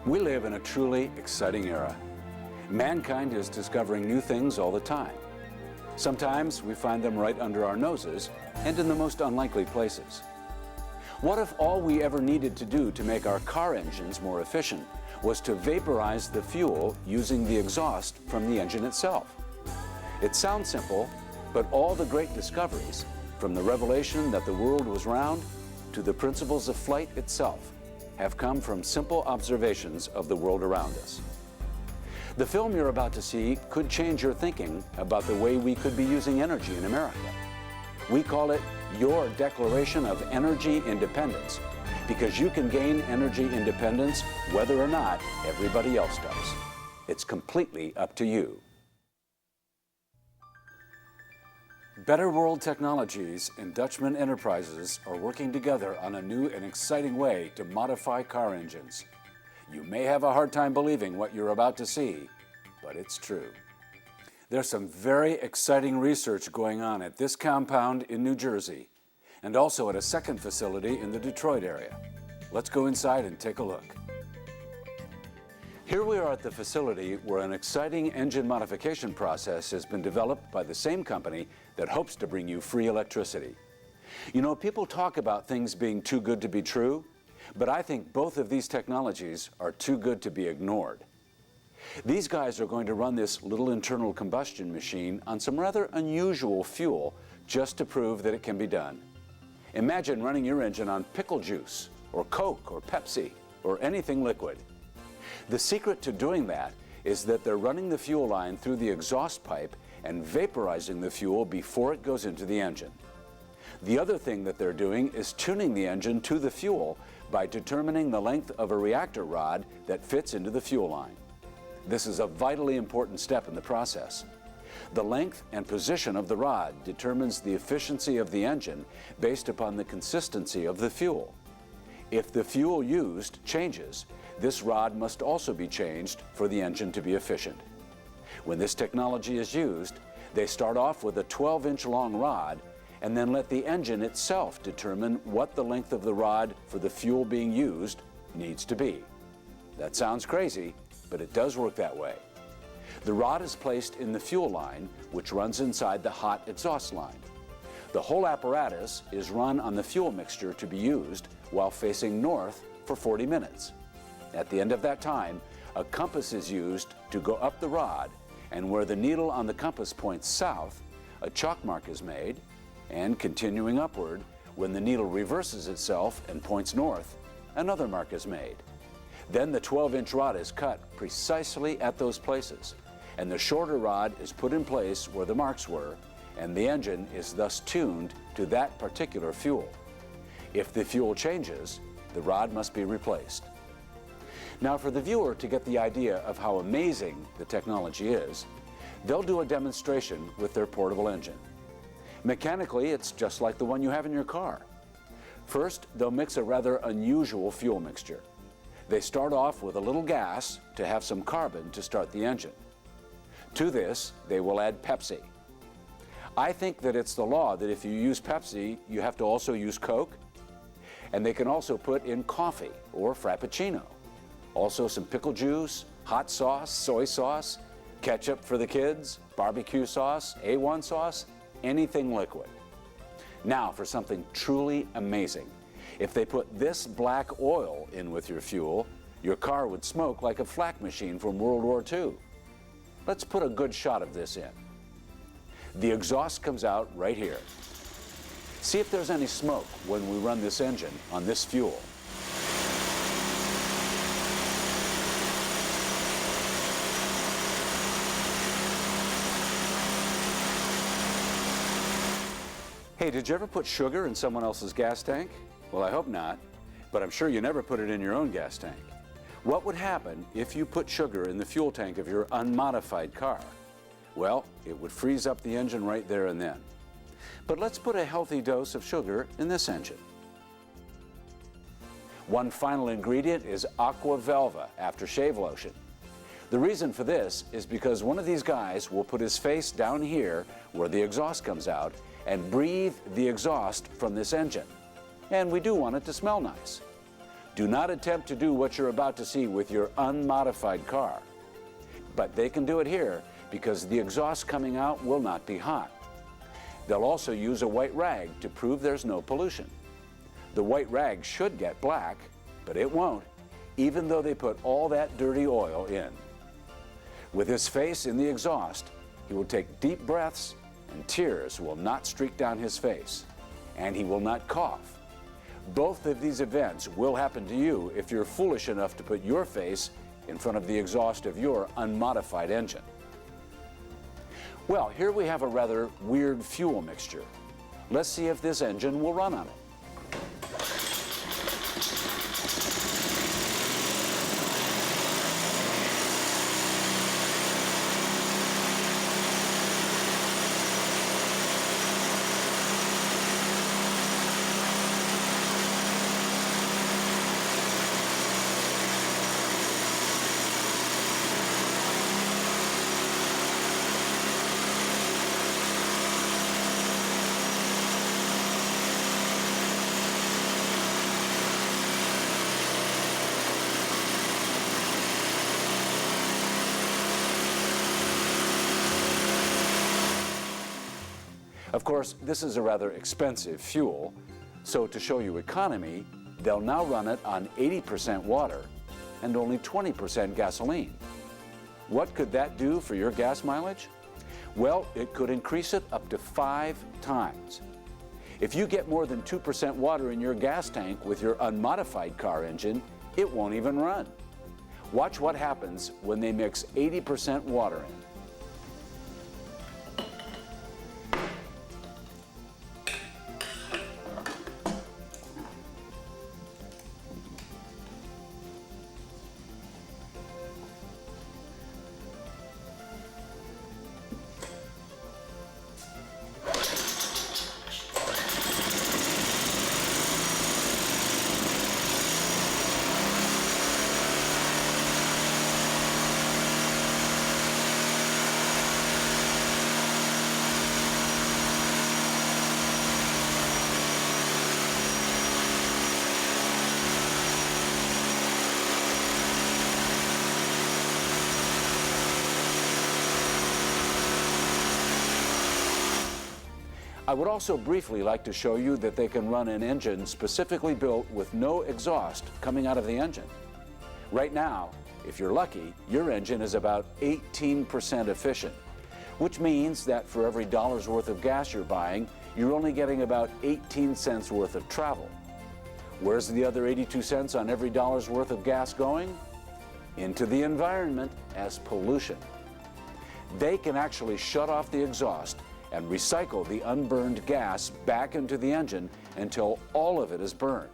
We live in a truly exciting era. Mankind is discovering new things all the time. Sometimes we find them right under our noses and in the most unlikely places. What if all we ever needed to do to make our car engines more efficient was to vaporize the fuel using the exhaust from the engine itself? It sounds simple, but all the great discoveries, from the revelation that the world was round to the principles of flight itself, have come from simple observations of the world around us. The film you're about to see could change your thinking about the way we could be using energy in America. We call it Your Declaration of Energy Independence, because you can gain energy independence whether or not everybody else does. It's completely up to you. Better World Technologies and Dutchman Enterprises are working together on a new and exciting way to modify car engines. You may have a hard time believing what you're about to see, but it's true. There's some very exciting research going on at this compound in New Jersey, and also at a second facility in the Detroit area. Let's go inside and take a look. Here we are at the facility where an exciting engine modification process has been developed by the same company that hopes to bring you free electricity. You know, people talk about things being too good to be true, but I think both of these technologies are too good to be ignored. These guys are going to run this little internal combustion machine on some rather unusual fuel just to prove that it can be done. Imagine running your engine on pickle juice, or Coke, or Pepsi, or anything liquid. The secret to doing that is that they're running the fuel line through the exhaust pipe and vaporizing the fuel before it goes into the engine. The other thing that they're doing is tuning the engine to the fuel by determining the length of a reactor rod that fits into the fuel line. This is a vitally important step in the process. The length and position of the rod determines the efficiency of the engine based upon the consistency of the fuel. If the fuel used changes, this rod must also be changed for the engine to be efficient. When this technology is used, they start off with a 12-inch long rod and then let the engine itself determine what the length of the rod for the fuel being used needs to be. That sounds crazy, but it does work that way. The rod is placed in the fuel line, which runs inside the hot exhaust line. The whole apparatus is run on the fuel mixture to be used while facing north for 40 minutes. At the end of that time, a compass is used to go up the rod, and where the needle on the compass points south, a chalk mark is made, and continuing upward, when the needle reverses itself and points north, another mark is made. Then the 12-inch rod is cut precisely at those places, and the shorter rod is put in place where the marks were, and the engine is thus tuned to that particular fuel. If the fuel changes, the rod must be replaced. Now, for the viewer to get the idea of how amazing the technology is, they'll do a demonstration with their portable engine. Mechanically, it's just like the one you have in your car. First, they'll mix a rather unusual fuel mixture. They start off with a little gas to have some carbon to start the engine. To this, they will add Pepsi. I think that it's the law that if you use Pepsi, you have to also use Coke. And they can also put in coffee or Frappuccino. Also some pickle juice, hot sauce, soy sauce, ketchup for the kids, barbecue sauce, A1 sauce, anything liquid. Now for something truly amazing. If they put this black oil in with your fuel, your car would smoke like a flak machine from World War II. Let's put a good shot of this in. The exhaust comes out right here. See if there's any smoke when we run this engine on this fuel. Hey, did you ever put sugar in someone else's gas tank? Well, I hope not, but I'm sure you never put it in your own gas tank. What would happen if you put sugar in the fuel tank of your unmodified car? Well, it would freeze up the engine right there and then. But let's put a healthy dose of sugar in this engine. One final ingredient is Aqua Velva aftershave lotion. The reason for this is because one of these guys will put his face down here where the exhaust comes out and breathe the exhaust from this engine. And we do want it to smell nice. Do not attempt to do what you're about to see with your unmodified car. But they can do it here because the exhaust coming out will not be hot. They'll also use a white rag to prove there's no pollution. The white rag should get black, but it won't, even though they put all that dirty oil in. With his face in the exhaust, he will take deep breaths and tears will not streak down his face, and he will not cough. Both of these events will happen to you if you're foolish enough to put your face in front of the exhaust of your unmodified engine. Well, here we have a rather weird fuel mixture. Let's see if this engine will run on it. Of course, this is a rather expensive fuel, so to show you economy, they'll now run it on 80% water and only 20% gasoline. What could that do for your gas mileage? Well, it could increase it up to 5 times. If you get more than 2% water in your gas tank with your unmodified car engine, it won't even run. Watch what happens when they mix 80% water in. I would also briefly like to show you that they can run an engine specifically built with no exhaust coming out of the engine. Right now, if you're lucky, your engine is about 18% efficient, which means that for every dollar's worth of gas you're buying, you're only getting about 18 cents worth of travel. Where's the other 82 cents on every dollar's worth of gas going? Into the environment as pollution. They can actually shut off the exhaust and recycle the unburned gas back into the engine until all of it is burned.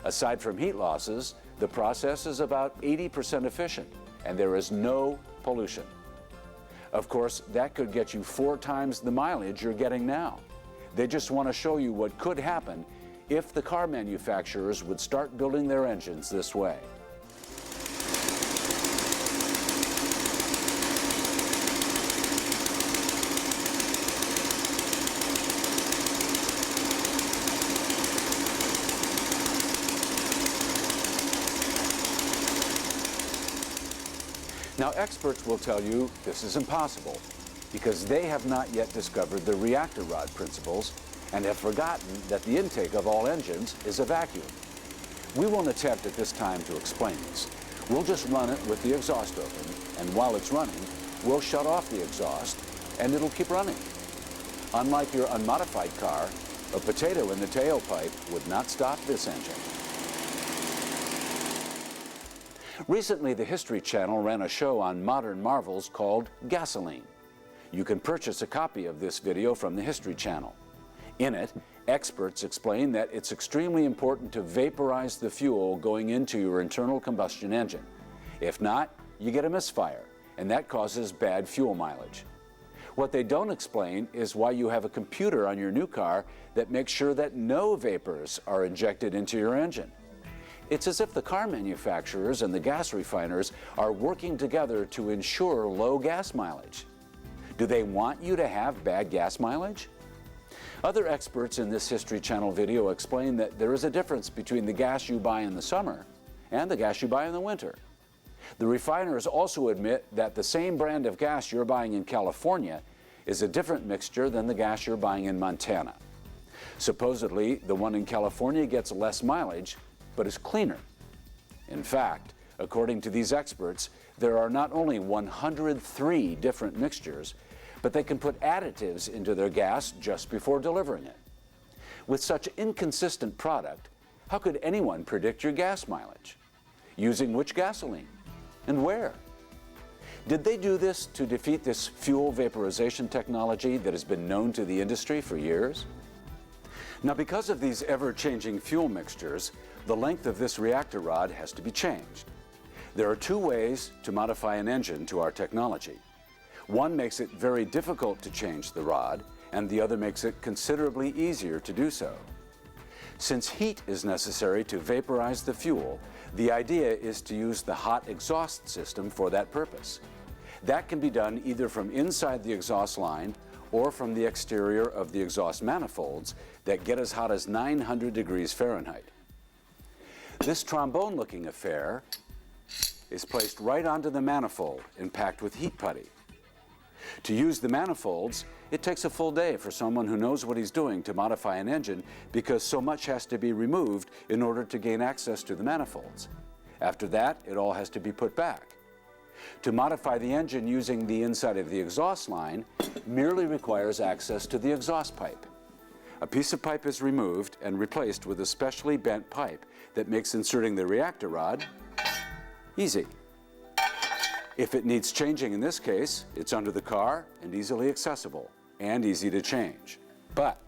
Aside from heat losses, the process is about 80% efficient, and there is no pollution. Of course, that could get you 4 times the mileage you're getting now. They just want to show you what could happen if the car manufacturers would start building their engines this way. Now, experts will tell you this is impossible because they have not yet discovered the reactor rod principles and have forgotten that the intake of all engines is a vacuum. We won't attempt at this time to explain this. We'll just run it with the exhaust open, and while it's running, we'll shut off the exhaust and it'll keep running. Unlike your unmodified car, a potato in the tailpipe would not stop this engine. Recently, the History Channel ran a show on modern marvels called Gasoline. You can purchase a copy of this video from the History Channel. In it, experts explain that it's extremely important to vaporize the fuel going into your internal combustion engine. If not, you get a misfire, and that causes bad fuel mileage. What they don't explain is why you have a computer on your new car that makes sure that no vapors are injected into your engine. It's as if the car manufacturers and the gas refiners are working together to ensure low gas mileage. Do they want you to have bad gas mileage? Other experts in this History Channel video explain that there is a difference between the gas you buy in the summer and the gas you buy in the winter. The refiners also admit that the same brand of gas you're buying in California is a different mixture than the gas you're buying in Montana. Supposedly, the one in California gets less mileage, but is cleaner. In fact, according to these experts, there are not only 103 different mixtures, but they can put additives into their gas just before delivering it. With such inconsistent product, how could anyone predict your gas mileage? Using which gasoline? And where? Did they do this to defeat this fuel vaporization technology that has been known to the industry for years? Now, because of these ever-changing fuel mixtures, the length of this reactor rod has to be changed. There are two ways to modify an engine to our technology. One makes it very difficult to change the rod, and the other makes it considerably easier to do so. Since heat is necessary to vaporize the fuel, the idea is to use the hot exhaust system for that purpose. That can be done either from inside the exhaust line or from the exterior of the exhaust manifolds that get as hot as 900 degrees Fahrenheit. This trombone-looking affair is placed right onto the manifold and packed with heat putty. To use the manifolds, it takes a full day for someone who knows what he's doing to modify an engine because so much has to be removed in order to gain access to the manifolds. After that, it all has to be put back. To modify the engine using the inside of the exhaust line merely requires access to the exhaust pipe. A piece of pipe is removed and replaced with a specially bent pipe that makes inserting the reactor rod easy. If it needs changing in this case, it's under the car and easily accessible and easy to change. But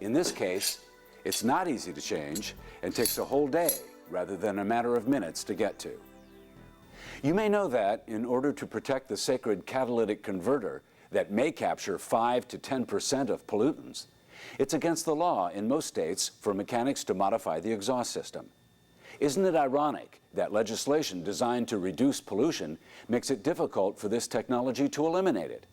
in this case, it's not easy to change and takes a whole day rather than a matter of minutes to get to. You may know that in order to protect the sacred catalytic converter that may capture 5 to 10% of pollutants, it's against the law in most states for mechanics to modify the exhaust system. Isn't it ironic that legislation designed to reduce pollution makes it difficult for this technology to eliminate it?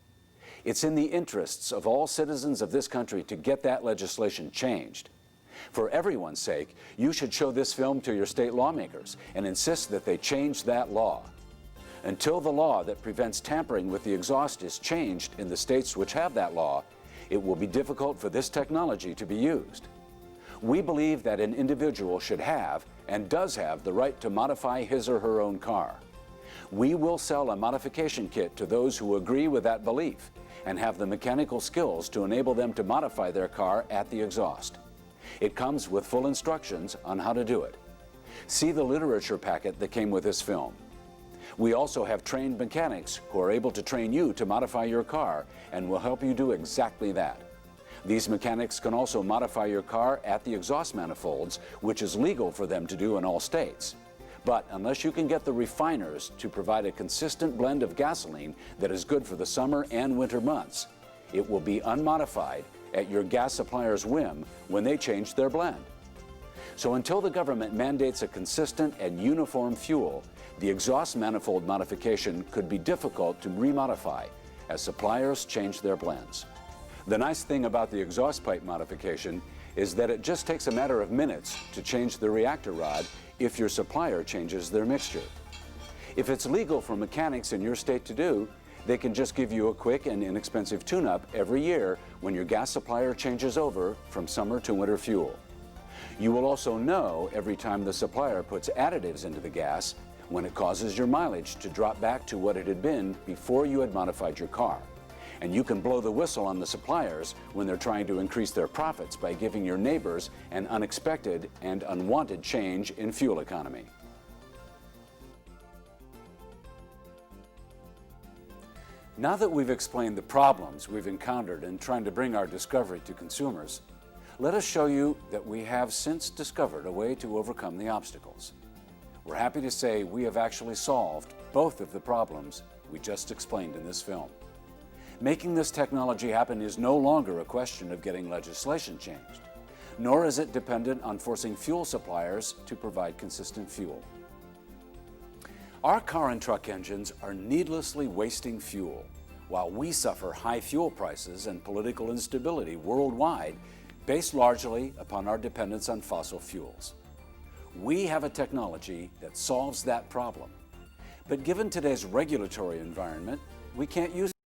It's in the interests of all citizens of this country to get that legislation changed. For everyone's sake, you should show this film to your state lawmakers and insist that they change that law. Until the law that prevents tampering with the exhaust is changed in the states which have that law, it will be difficult for this technology to be used. We believe that an individual should have and does have the right to modify his or her own car. We will sell a modification kit to those who agree with that belief and have the mechanical skills to enable them to modify their car at the exhaust. It comes with full instructions on how to do it. See the literature packet that came with this film. We also have trained mechanics who are able to train you to modify your car and will help you do exactly that. These mechanics can also modify your car at the exhaust manifolds, which is legal for them to do in all states. But unless you can get the refiners to provide a consistent blend of gasoline that is good for the summer and winter months, it will be unmodified at your gas supplier's whim when they change their blend. So until the government mandates a consistent and uniform fuel, the exhaust manifold modification could be difficult to remodify as suppliers change their blends. The nice thing about the exhaust pipe modification is that it just takes a matter of minutes to change the reactor rod if your supplier changes their mixture. If it's legal for mechanics in your state to do, they can just give you a quick and inexpensive tune-up every year when your gas supplier changes over from summer to winter fuel. You will also know every time the supplier puts additives into the gas when it causes your mileage to drop back to what it had been before you had modified your car. And you can blow the whistle on the suppliers when they're trying to increase their profits by giving your neighbors an unexpected and unwanted change in fuel economy. Now that we've explained the problems we've encountered in trying to bring our discovery to consumers, let us show you that we have since discovered a way to overcome the obstacles. We're happy to say we have actually solved both of the problems we just explained in this film. Making this technology happen is no longer a question of getting legislation changed, nor is it dependent on forcing fuel suppliers to provide consistent fuel. Our car and truck engines are needlessly wasting fuel while we suffer high fuel prices and political instability worldwide based largely upon our dependence on fossil fuels. We have a technology that solves that problem. But given today's regulatory environment, we can't use